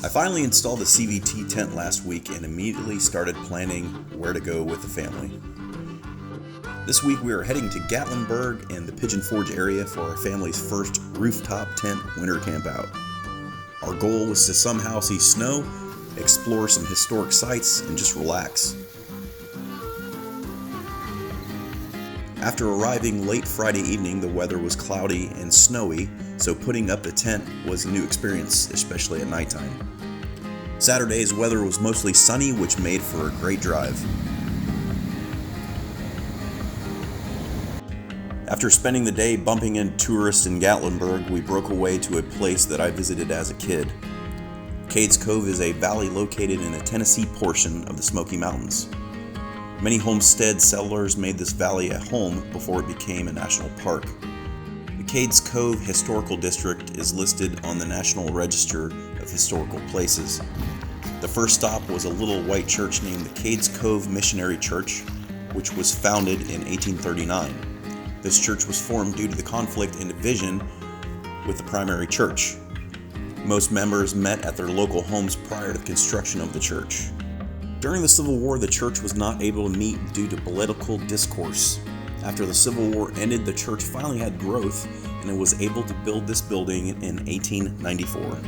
I finally installed the CVT tent last week and immediately started planning where to go with the family. This week we are heading to Gatlinburg and the Pigeon Forge area for our family's first rooftop tent winter camp out. Our goal was to somehow see snow, explore some historic sites, and just relax. After arriving late Friday evening, the weather was cloudy and snowy, so putting up the tent was a new experience, especially at nighttime. Saturday's weather was mostly sunny, which made for a great drive. After spending the day bumping into tourists in Gatlinburg, we broke away to a place that I visited as a kid. Cades Cove is a valley located in the Tennessee portion of the Smoky Mountains. Many Homestead settlers made this valley a home before it became a national park. The Cades Cove Historical District is listed on the National Register of Historical Places. The first stop was a little white church named the Cades Cove Missionary Church, which was founded in 1839. This church was formed due to the conflict and division with the primary church. Most members met at their local homes prior to the construction of the church. During the Civil War, the church was not able to meet due to political discourse. After the Civil War ended, the church finally had growth and it was able to build this building in 1894.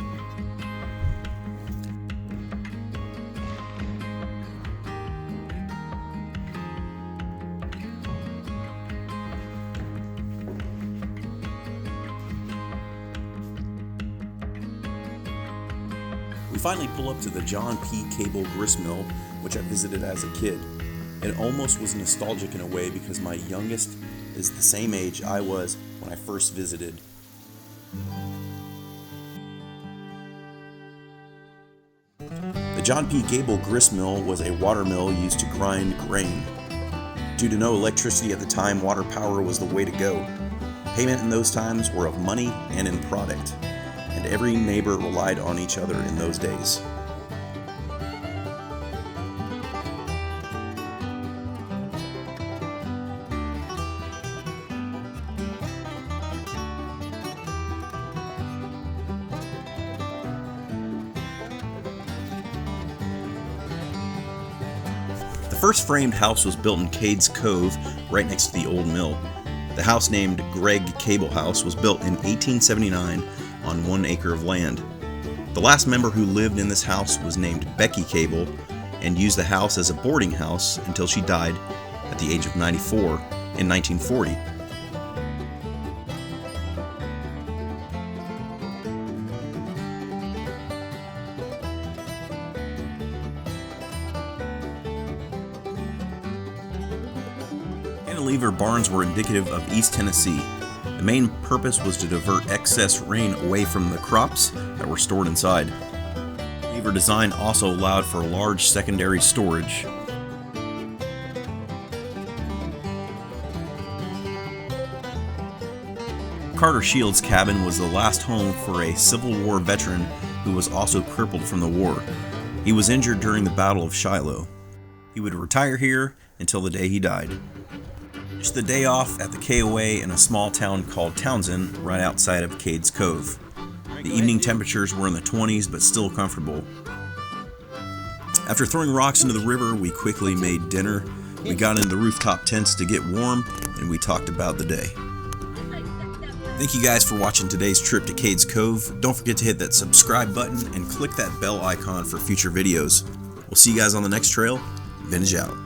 We finally pull up to the John P. Cable gristmill, which I visited as a kid. It almost was nostalgic in a way because my youngest is the same age I was when I first visited. The John P. Cable gristmill was a water mill used to grind grain. Due to no electricity at the time, water power was the way to go. Payment in those times were of money and in product, and every neighbor relied on each other in those days. The first framed house was built in Cades Cove, right next to the old mill. The house, named Greg Cable House, was built in 1879 on 1 acre of land. The last member who lived in this house was named Becky Cable and used the house as a boarding house until she died at the age of 94 in 1940. Cantilever barns were indicative of East Tennessee. The main purpose was to divert excess rain away from the crops that were stored inside. Cantilever design also allowed for large secondary storage. Carter Shields' cabin was the last home for a Civil War veteran who was also crippled from the war. He was injured during the Battle of Shiloh. He would retire here until the day he died. Just the day off at the KOA in a small town called Townsend, right outside of Cades Cove. The evening temperatures were in the 20s, but still comfortable. After throwing rocks into the river, we quickly made dinner. We got into the rooftop tents to get warm, and we talked about the day. Thank you guys for watching today's trip to Cades Cove. Don't forget to hit that subscribe button and click that bell icon for future videos. We'll see you guys on the next trail. Vintage out.